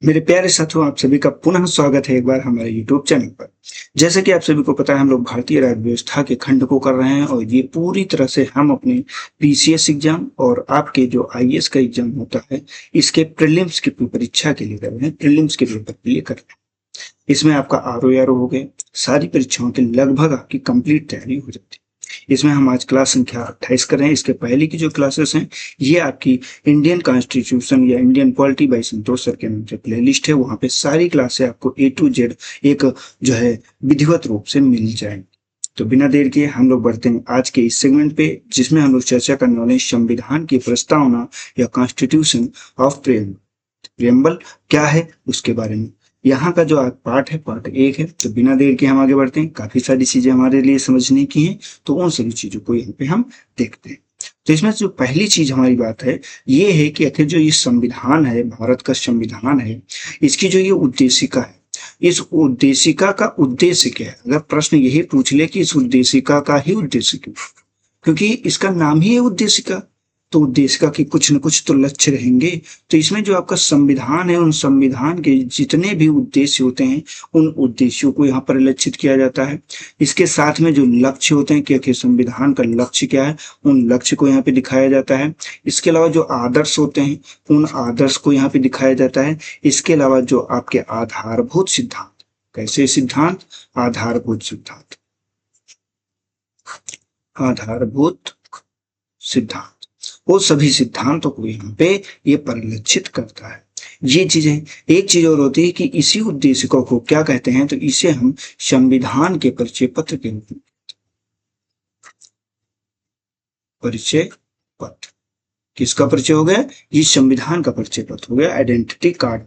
मेरे प्यारे साथियों, आप सभी का पुनः स्वागत है एक बार हमारे YouTube चैनल पर। जैसे कि आप सभी को पता है, हम लोग भारतीय राज्य व्यवस्था के खंड को कर रहे हैं और ये पूरी तरह से हम अपने पीसीएस एग्जाम और आपके जो आईएएस का एग्जाम होता है, इसके प्रीलिम्स की परीक्षा के लिए कर रहे हैं, प्रीलिम्स के पेपर के लिए कर रहे हैं। इसमें आपका आरओ हो गए, सारी परीक्षाओं की लगभग आपकी कंप्लीट तैयारी हो जाती है। इसमें हम आज क्लास संख्या 28 कर रहे हैं। इसके पहले की जो क्लासेस हैं, ये आपकी इंडियन कॉन्स्टिट्यूशन या Indian polity by Santosh sir के नाम से प्लेलिस्ट है। वहां पे सारी क्लासें आपको ए टू जेड एक जो है विधिवत रूप से मिल जाएंगी। तो बिना देर के हम लोग बढ़ते हैं आज के इस सेगमेंट पे, जिसमें हम लोग चर्चा करने वाले हैं संविधान की प्रस्तावना या कॉन्स्टिट्यूशन ऑफ प्रेम्बल क्या है उसके बारे में। यहाँ का जो पार्ट है, पार्ट 1 है। तो बिना देर के हम आगे बढ़ते हैं। काफी सारी चीजें हमारे लिए समझने की हैं, तो उन सभी चीजों को यहाँ पे हम देखते हैं। तो इसमें जो पहली चीज हमारी बात है, ये है कि आखिर जो ये संविधान है, भारत का संविधान है, इसकी जो ये उद्देशिका है, इस उद्देशिका का उद्देश्य क्या है। अगर प्रश्न यही पूछ ले कि इस उद्देशिका का ही उद्देश्य क्यों, क्योंकि इसका नाम ही है उद्देशिका, तो उद्देशिका के कुछ न कुछ तो लक्ष्य रहेंगे। तो इसमें जो आपका संविधान है, उन संविधान के जितने भी उद्देश्य होते हैं, उन उद्देश्यों को यहाँ पर लक्षित किया जाता है। इसके साथ में जो लक्ष्य होते हैं कि आखिर संविधान का लक्ष्य क्या है, उन लक्ष्य को यहाँ पे दिखाया जाता है। इसके अलावा जो आदर्श होते हैं, उन आदर्श को यहाँ पे दिखाया जाता है। इसके अलावा जो आपके आधारभूत सिद्धांत, कैसे सिद्धांत, आधारभूत सिद्धांत, आधारभूत सिद्धांत, वो सभी सिद्धांतों को यहाँ पे ये परिलक्षित करता है। ये चीजें, एक चीज और होती है कि इसी उद्देशिका को क्या कहते हैं, तो इसे हम संविधान के परिचय पत्र के रूप में, परिचय पत्र, किसका परिचय हो गया, ये संविधान का परिचय पत्र हो गया, आइडेंटिटी कार्ड।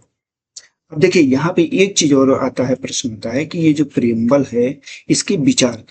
अब देखिए यहाँ पे एक चीज और आता है, प्रश्न आता है कि ये जो प्रियम्बल है, इसके विचार,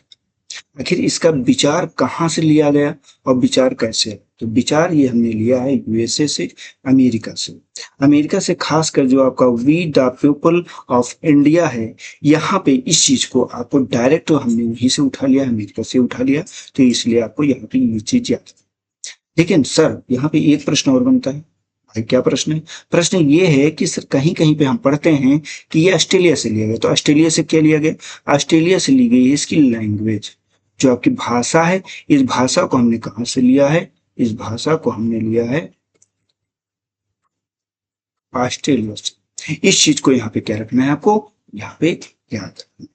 आखिर इसका विचार कहाँ से लिया गया और विचार कैसे। तो विचार ये हमने लिया है यूएसए से, अमेरिका से। अमेरिका से खासकर जो आपका we the people of India है, यहाँ पे इस चीज को आपको डायरेक्ट तो हमने वहीं से उठा लिया, अमेरिका से उठा लिया, तो इसलिए आपको यहाँ पे ये चीज याद है। लेकिन सर यहाँ पे एक प्रश्न और बनता है, भाई क्या प्रश्न है, प्रश्न ये है कि सर कहीं कहीं पे हम पढ़ते हैं कि ये ऑस्ट्रेलिया से लिया गया। तो ऑस्ट्रेलिया से क्या लिया गया, ऑस्ट्रेलिया से ली गई है इसकी लैंग्वेज, जो आपकी भाषा है। इस भाषा को हमने कहां से लिया है, इस भाषा को हमने लिया है ऑस्ट्रेलिया से। इस चीज को यहाँ पे क्या रखना है आपको, यहाँ पे याद रखना।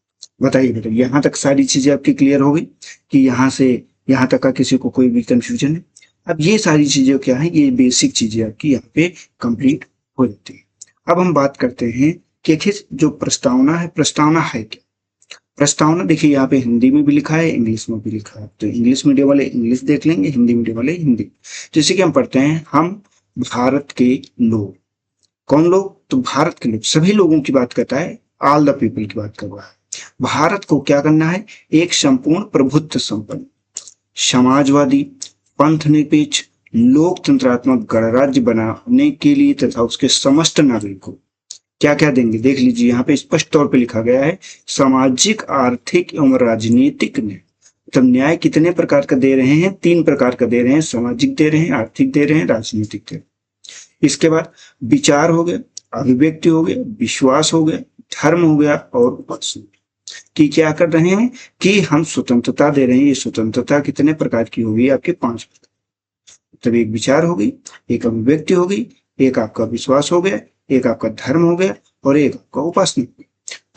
बताइए बेटा, यहाँ तक सारी चीजें आपकी क्लियर हो गई कि यहाँ से यहाँ तक का किसी को कोई भी कंफ्यूजन है। अब ये सारी चीजें क्या है, ये बेसिक चीजें आपकी यहाँ पे कंप्लीट हो जाती है। अब हम बात करते हैं कि आखिर जो प्रस्तावना है, प्रस्तावना है क्या। प्रस्तावना देखिए यहाँ पे हिंदी में भी लिखा है, इंग्लिश में भी लिखा है। तो इंग्लिश मीडियम वाले इंग्लिश देख लेंगे, हिंदी मीडियम वाले हिंदी। जैसे कि हम पढ़ते हैं, हम भारत के लोग, कौन लोग, तो भारत के लोग, सभी लोगों की बात करता है, ऑल द पीपल की बात कर रहा है। भारत को क्या करना है, एक संपूर्ण प्रभुत्व संपन्न, समाजवादी, पंथ निरपेक्ष, लोकतंत्रात्मक गणराज्य बनाने के लिए तथा उसके समस्त नागरिकों क्या क्या देंगे, देख लीजिए यहाँ पे स्पष्ट तौर पे लिखा गया है, सामाजिक, आर्थिक एवं राजनीतिक न्याय। मतलब न्याय कितने प्रकार का दे रहे हैं, 3 प्रकार का दे रहे हैं, सामाजिक दे रहे हैं, आर्थिक दे रहे हैं, राजनीतिक दे रहे हैं। इसके बाद विचार हो गया, अभिव्यक्ति हो गया, विश्वास हो गया, धर्म हो गया और उपासना की क्या कर रहे हैं कि हम स्वतंत्रता दे रहे हैं। ये स्वतंत्रता कितने प्रकार की होगी, आपके 5 प्रकार। तब एक विचार हो गई, एक अभिव्यक्ति हो गई, एक आपका विश्वास हो गया, एक आपका धर्म हो गया और एक आपका उपासना हो गया।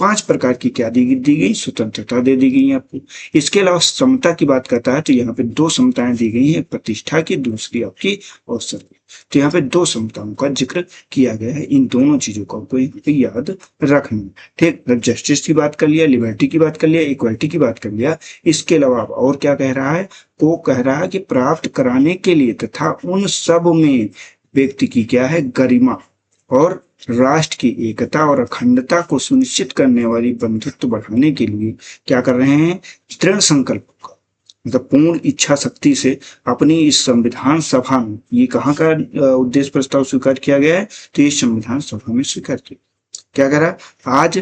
5 प्रकार की क्या दी गई, स्वतंत्रता दे दी गई आपको। इसके अलावा समता की बात करता है, तो यहाँ पे 2 समताएं दी गई हैं, प्रतिष्ठा की, दूसरी आपकी अवसर की। तो यहाँ पे 2 समताओं का जिक्र किया गया है। इन दोनों चीजों को आपको यहाँ पे याद रखना, ठीक। जस्टिस की बात कर लिया, लिबर्टी की बात कर लिया, इक्वालिटी की बात कर लिया। इसके अलावा और क्या कह रहा है, वो कह रहा है कि प्राप्त कराने के लिए तथा उन सब में व्यक्ति की क्या है, गरिमा और राष्ट्र की एकता और अखंडता को सुनिश्चित करने वाली बंधुत्व बढ़ाने के लिए क्या कर रहे हैं, दृढ़ संकल्प का, मतलब पूर्ण इच्छा शक्ति से अपनी इस संविधान सभा में, ये कहाँ का उद्देश्य प्रस्ताव स्वीकार किया गया है, तो ये संविधान सभा में स्वीकार किया। क्या कह रहा है, आज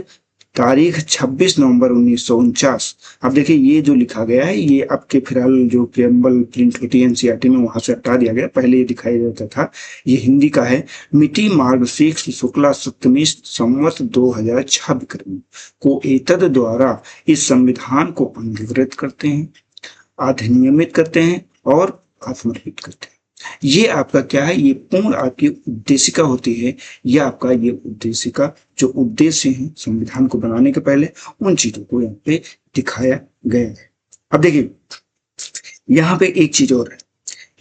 तारीख 26 नवंबर 1949। अब देखिए ये जो लिखा गया है ये आपके फिलहाल जो प्रियम्बल प्रिंट होती है एनसीईआरटी में वहां से हटा दिया गया, पहले ये दिखाई देता था। ये हिंदी का है। मिति मार्गशीर्ष शुक्ला सप्तमी संवत 2026 को एतद द्वारा इस संविधान को अंगीकृत करते हैं, अधिनियमित करते हैं और समर्पित करते हैं। ये आपका क्या है, ये पूर्ण आपकी उद्देशिका होती है। ये आपका ये उद्देशिका जो उद्देश्य है संविधान को बनाने के पहले, उन चीजों को यहाँ पे दिखाया गया है। अब देखिए यहाँ पे एक चीज और है,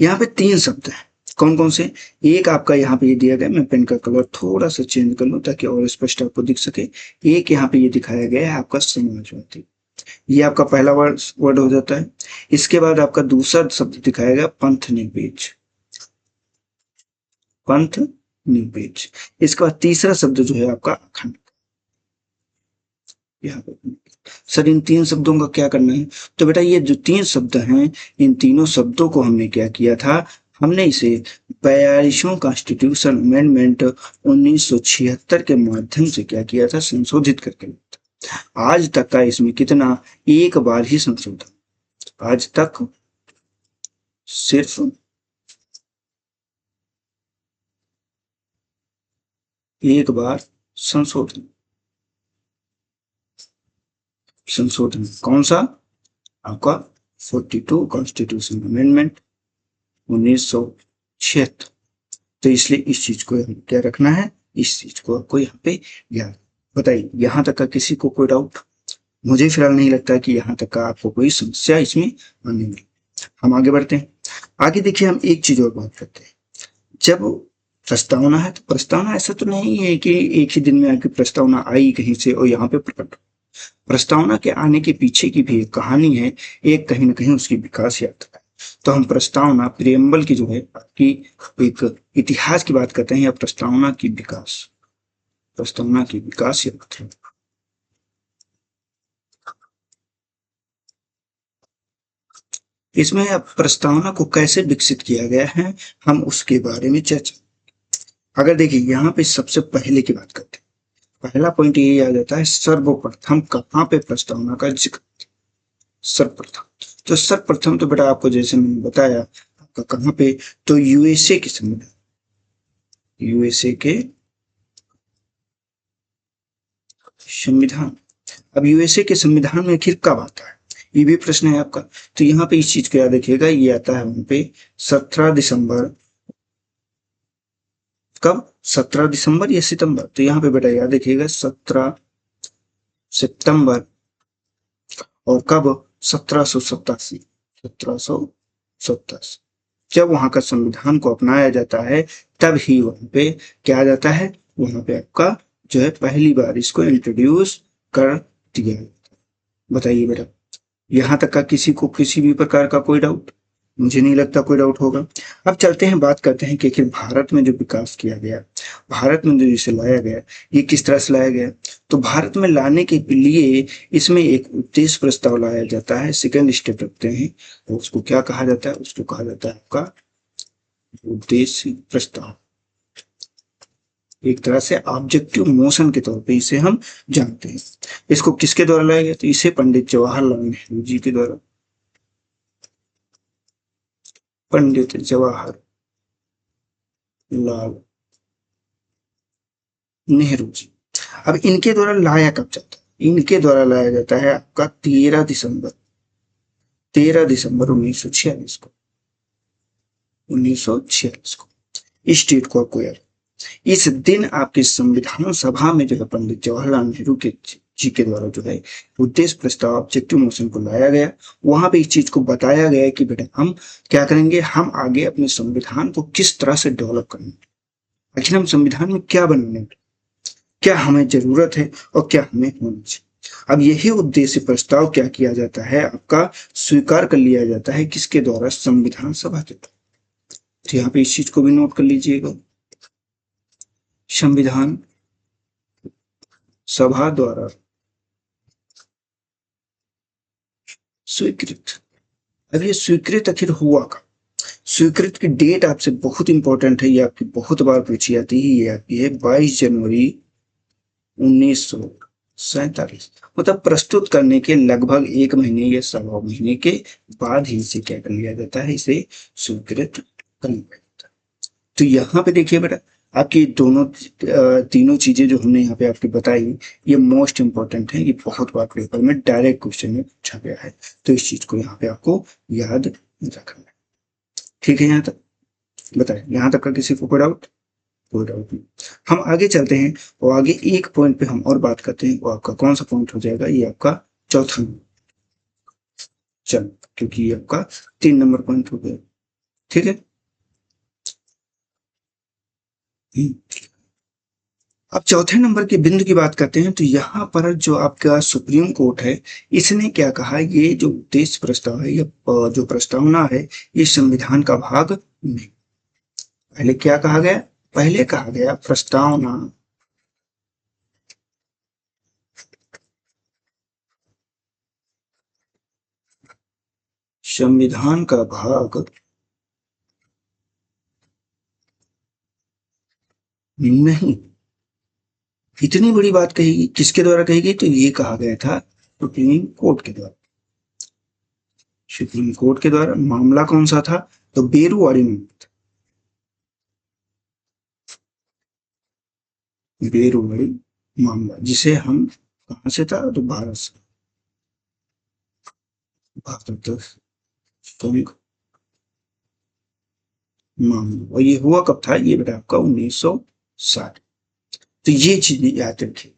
यहाँ पे 3 शब्द है। कौन कौन से? एक आपका यहाँ पे ये दिया गया, मैं पेन का कलर थोड़ा सा चेंज कर लूं ताकि और स्पष्ट आपको दिख सके। एक यहाँ पे ये दिखाया गया है आपका समाजवादी, ये आपका पहला वर्ड हो जाता है। इसके बाद आपका दूसरा शब्द दिखाया गया पंथ निरपेक्ष, पंथ निरपेक्ष। इसके बाद तीसरा शब्द जो है आपका अखंड। यहाँ पे सर इन 3 शब्दों का क्या करना है? तो बेटा ये जो 3 शब्द हैं, इन तीनों शब्दों को हमने क्या किया था, हमने इसे 42वां कॉन्स्टिट्यूशन अमेंडमेंट 1976 के माध्यम से क्या किया था, संशोधित करके। आज तक का इसमें कितना, एक बार ही संशोधन, आज तक सिर्फ एक बार संशोधन। संशोधन कौन सा? आपका 42 कॉन्स्टिट्यूशन अमेंडमेंट 1976। तो इसलिए इस चीज को क्या रखना है, इस चीज को आपको यहाँ पे याद। बताइए यहाँ तक का किसी को कोई डाउट? मुझे फिलहाल नहीं लगता कि यहाँ तक का आपको कोई समस्या इसमें आने वाली। हम आगे बढ़ते हैं। आगे देखिए हम एक चीज और बात करते हैं। जब प्रस्तावना है तो प्रस्तावना ऐसा तो नहीं है कि एक ही दिन में आपकी प्रस्तावना आई कहीं से और यहाँ पे प्रकट। प्रस्तावना के आने के पीछे की भी एक कहानी है, एक कहीं ना कहीं उसकी विकास यात्रा है। तो हम प्रस्तावना प्रियम्बल की जो है आपकी एक इतिहास की बात करते हैं, या प्रस्तावना की विकास, प्रस्तावना की विकास यात्रा। इसमें अब प्रस्तावना को कैसे विकसित किया गया है, हम उसके बारे में चर्चा। अगर देखिए यहाँ पे सबसे पहले की बात करते हैं, पहला पॉइंट ये आ जाता है सर्वप्रथम कहाँ पे प्रस्तावना का जिक्र। सर्वप्रथम तो सर्वप्रथम तो बेटा आपको जैसे मैंने बताया आपका कहाँ पे, तो यूएसए के संविधान, यूएसए के संविधान। अब यूएसए के संविधान में आखिर कब आता है, ये भी प्रश्न है आपका। तो यहाँ पे इस चीज को याद रखिएगा, ये आता है वहां पे 17 दिसंबर। कब? 17 दिसंबर या सितंबर? तो यहाँ पे बेटा याद रखिएगा 17 सितंबर। और कब? 1787। 1787 जब वहां का संविधान को अपनाया जाता है, तब ही वहां पे क्या आ जाता है, वहां पे आपका जो है पहली बार इसको इंट्रोड्यूस कर दिया। बताइए बेटा यहाँ तक का किसी को किसी भी प्रकार का कोई डाउट? मुझे नहीं लगता कोई डाउट होगा। अब चलते हैं, बात करते हैं कि आखिर भारत में जो विकास किया गया, भारत में जो इसे लाया गया, ये किस तरह से लाया गया। तो भारत में लाने के लिए इसमें एक उद्देश्य प्रस्ताव लाया जाता है, सेकेंड स्टेप रखते हैं, तो उसको क्या कहा जाता है, उसको कहा जाता है आपका उद्देश्य प्रस्ताव। एक तरह से ऑब्जेक्टिव मोशन के तौर पे इसे हम जानते हैं। इसको किसके द्वारा लाया गया, तो इसे पंडित जवाहरलाल नेहरू जी के द्वारा, पंडित जवाहरलाल नेहरू जी। अब इनके द्वारा लाया कब जाता है, इनके द्वारा लाया जाता है आपका 13 दिसंबर 1946 को, 1946 को। इस डेट को आपको याद, इस दिन आपके संविधान सभा में जो है पंडित जवाहरलाल नेहरू के जी के द्वारा जो है उद्देश्य प्रस्ताव ऑब्जेक्टिव मोशन को लाया गया। वहां पे इस चीज को बताया गया कि बेटा हम क्या करेंगे, हम आगे अपने संविधान को किस तरह से डेवलप करेंगे, आखिर हम संविधान में क्या बनाने, क्या हमें जरूरत है और क्या हमें होना चाहिए। अब यही उद्देश्य प्रस्ताव क्या किया जाता है, आपका स्वीकार कर लिया जाता है किसके द्वारा, संविधान सभा के द्वारा। तो यहाँ पे इस चीज को भी नोट कर लीजिएगा, संविधान सभा द्वारा स्वीकृत। अब ये स्वीकृत आखिर हुआ का, स्वीकृत की डेट आपसे बहुत इंपॉर्टेंट है, ये आपकी बहुत बार पूछी जाती है। ये आपकी है 22 जनवरी 1900 47, मतलब प्रस्तुत करने के लगभग 1 महीने या सवा महीने के बाद ही इसे क्या कर लिया जाता है, इसे स्वीकृत कर लिया जाता है। तो यहाँ पे देखिए बेटा, आपकी दोनों तीनों चीजें जो हमने यहाँ पे आपकी बताई, ये मोस्ट इंपॉर्टेंट है, ये बहुत बार पेपर में डायरेक्ट क्वेश्चन में पूछा गया है, तो इस चीज को यहाँ पे आपको याद रखना है। ठीक है, यहाँ तक बताए, यहाँ तक का किसी को कोई डाउट? कोई डाउट नहीं। हम आगे चलते हैं और आगे एक पॉइंट पे हम और बात करते हैं, वो आपका कौन सा पॉइंट हो जाएगा, ये आपका चौथा नंबर। चलो, क्योंकि ये आपका 3 नंबर पॉइंट हो गया। ठीक है, अब चौथे नंबर के बिंदु की बात करते हैं। तो यहाँ पर जो आपका सुप्रीम कोर्ट है, इसने क्या कहा, ये जो उद्देश्य प्रस्ताव है, ये जो प्रस्तावना है, ये संविधान का भाग नहीं। पहले क्या कहा गया? पहले कहा गया प्रस्तावना संविधान का भाग नहीं। इतनी बड़ी बात कही, किसके द्वारा कही गई? तो ये कहा गया था सुप्रीम कोर्ट के द्वारा। सुप्रीम कोर्ट के द्वारा। मामला कौन सा था? तो बेरुवाड़ी मामला था। बेरुवाड़ी मामला, जिसे हम कहां से था? तो भारत से। भारत संघ मामला। और ये हुआ कब था? ये बेटा आपका 1960। तो ये चीजें याद रखिए।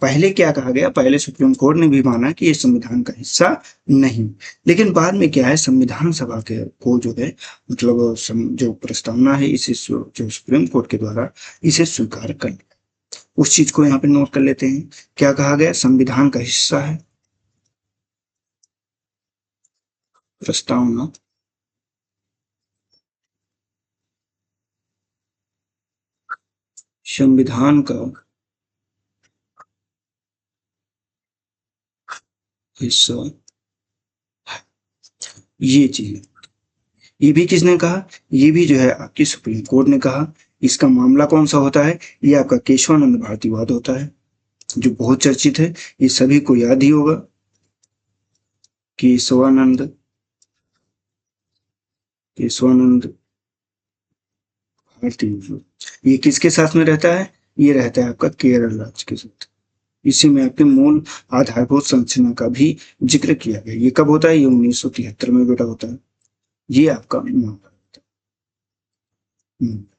पहले क्या कहा गया? पहले सुप्रीम कोर्ट ने भी माना कि ये संविधान का हिस्सा नहीं, लेकिन बाद में क्या है, संविधान सभा के को जो है, मतलब जो प्रस्तावना है, इसे जो सुप्रीम कोर्ट के द्वारा इसे स्वीकार कर लिया। उस चीज को यहाँ पे नोट कर लेते हैं। क्या कहा गया? संविधान का हिस्सा है प्रस्तावना, संविधान का हिस्सा। ये चीज, ये भी किसने कहा? ये भी जो है आपकी सुप्रीम कोर्ट ने कहा। इसका मामला कौन सा होता है? ये आपका केशवानंद भारतीवाद होता है, जो बहुत चर्चित है, ये सभी को याद ही होगा। केशवानंद, केशवानंद भारती, ये किसके साथ में रहता है? ये रहता है आपका केरल राज्य के साथ। इसी में आपके मूल आधारभूत संरचना का भी जिक्र किया गया। ये कब होता है? ये 1973 में बेटा होता है। ये आपका मामला।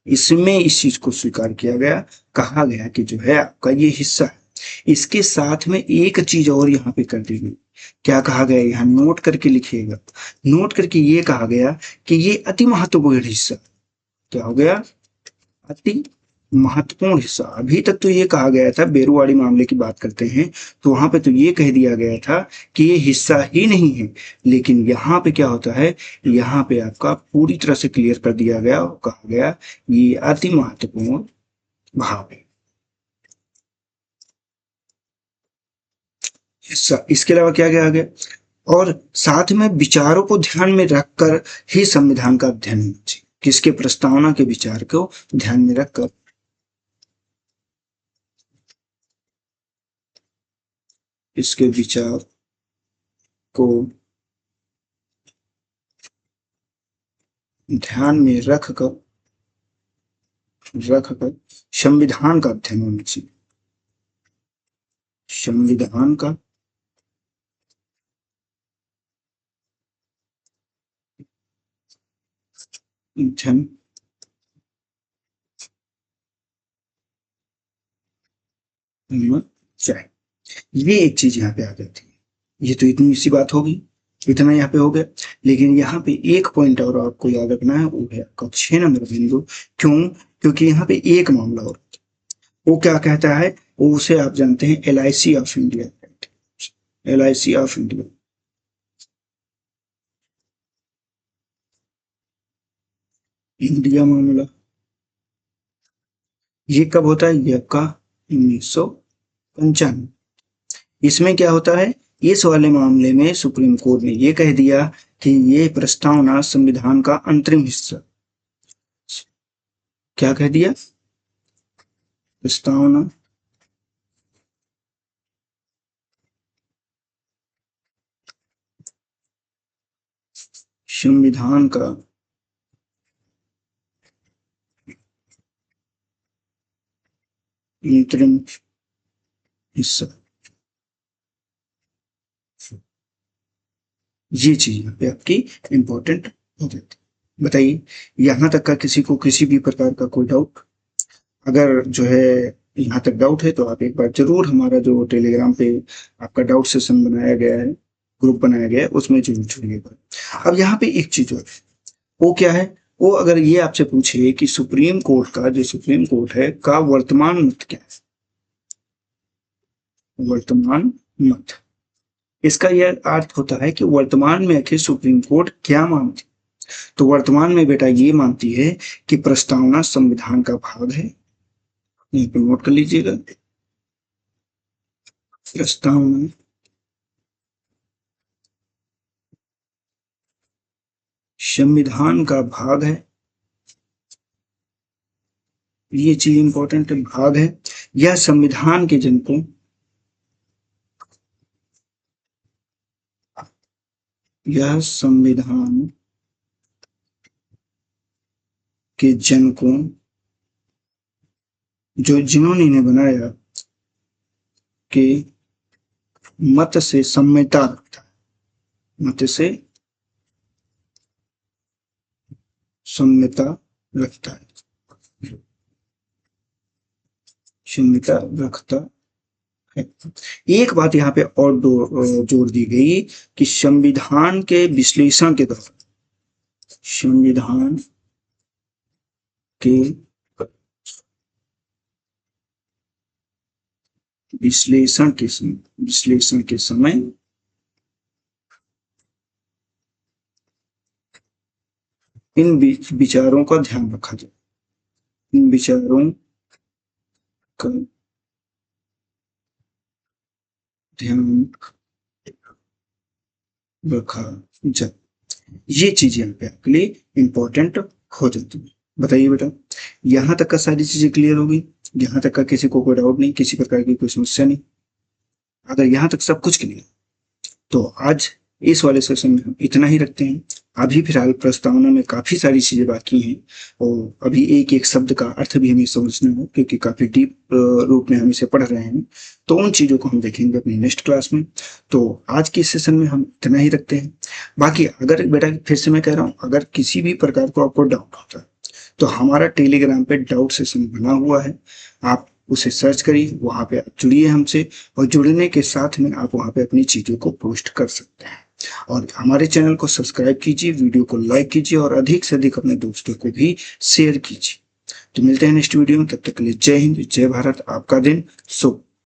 इसमें इस चीज को स्वीकार किया गया, कहा गया कि जो है आपका ये हिस्सा है। इसके साथ में एक चीज और यहाँ पे कर दी गई। क्या कहा गया? यहाँ नोट करके लिखिएगा। नोट करके ये कहा गया कि ये अति महत्वपूर्ण हिस्सा। क्या हो गया? अति महत्वपूर्ण हिस्सा। अभी तक तो ये कहा गया था, बेरुवाड़ी मामले की बात करते हैं तो वहां पे तो ये कह दिया गया था कि ये हिस्सा ही नहीं है, लेकिन यहाँ पे क्या होता है, यहाँ पे आपका पूरी तरह से क्लियर कर दिया गया और कहा गया ये अति महत्वपूर्ण भाग है, हिस्सा। इसके अलावा क्या क्या आ गया? और साथ में विचारों को ध्यान में रखकर ही संविधान का अध्ययन होना चाहिए। किसके? प्रस्तावना के विचार को ध्यान में रखकर, इसके विचार को ध्यान में रखकर संविधान का अध्ययन होना चाहिए। संविधान का अध्ययन होना चाहिए। ये एक चीज यहाँ पे आ जाती है। ये तो इतनी सी बात होगी, इतना यहाँ पे हो गया। लेकिन यहाँ पे एक पॉइंट और आपको याद रखना है, वो है आपका 6 नंबर बिंदु। क्यों? क्योंकि यहाँ पे एक मामला और, वो क्या कहता है, वो उसे आप जानते हैं LIC of India. LIC of India, India मामला। ये कब होता है? ये आपका 1995। इसमें क्या होता है, इस वाले मामले में सुप्रीम कोर्ट ने ये कह दिया कि ये प्रस्तावना संविधान का अंतरिम हिस्सा। क्या कह दिया? प्रस्तावना संविधान का अंतरिम हिस्सा, ये चीज यहाँ पे आपकी इंपॉर्टेंट हो जाती है। बताइए, यहां तक का किसी को किसी भी प्रकार का कोई डाउट? अगर जो है यहाँ तक डाउट है तो आप एक बार जरूर हमारा जो टेलीग्राम पे आपका डाउट सेशन बनाया गया है, ग्रुप बनाया गया है, उसमें जरूर जुड़िएगा। अब यहाँ पे एक चीज और है, वो क्या है? वो अगर ये आपसे पूछे कि सुप्रीम कोर्ट का, जो सुप्रीम कोर्ट है का वर्तमान मत क्या है, वर्तमान मत, इसका यह अर्थ होता है कि वर्तमान में आखिर सुप्रीम कोर्ट क्या मानती। तो वर्तमान में बेटा ये मानती है कि प्रस्तावना संविधान का भाग है, यहीं पे नोट कर लीजिएगा, प्रस्तावना संविधान का भाग है, ये चीज इंपॉर्टेंट भाग है। यह संविधान के जनकों, यह संविधान के जनकों, जो जिन्होंने इन्हें बनाया, के मत से सम्यता रखता है, मत से सम्यता रखता है, सम्यता रखता है। एक बात यहाँ पे और जोड़ दी गई कि संविधान के विश्लेषण के दौरान, संविधान के विश्लेषण के समय इन विचारों का ध्यान रखा जाए, इन विचारों का ध्यान रखा जाए। ये चीजें यहाँ पे आपके लिए इंपॉर्टेंट हो जाती है। बताइए बेटा, यहाँ तक का सारी चीजें क्लियर होगी? यहाँ तक का किसी को कोई डाउट नहीं, किसी प्रकार की कोई समस्या नहीं? अगर यहाँ तक सब कुछ क्लियर, तो आज इस वाले सेशन में हम इतना ही रखते हैं। अभी फिलहाल प्रस्तावना में काफी सारी चीजें बाकी हैं और अभी एक एक शब्द का अर्थ भी हमें समझना है, क्योंकि काफी डीप रूप में हम इसे पढ़ रहे हैं। तो उन चीजों को हम देखेंगे अपनी नेक्स्ट क्लास में। तो आज के सेशन में हम इतना ही रखते हैं। बाकी अगर बेटा फिर से मैं कह रहा हूँ, अगर किसी भी प्रकार को आपको डाउट होता है तो हमारा टेलीग्राम पे डाउट सेशन बना हुआ है, आप उसे सर्च करिए, वहां पे आप जुड़िए हमसे, और जुड़ने के साथ में आप वहां पे अपनी चीजों को पोस्ट कर सकते हैं। और हमारे चैनल को सब्सक्राइब कीजिए, वीडियो को लाइक कीजिए और अधिक से अधिक अपने दोस्तों को भी शेयर कीजिए। तो मिलते हैं नेक्स्ट वीडियो में, तब तक के लिए जय हिंद, जय भारत, आपका दिन शुभ।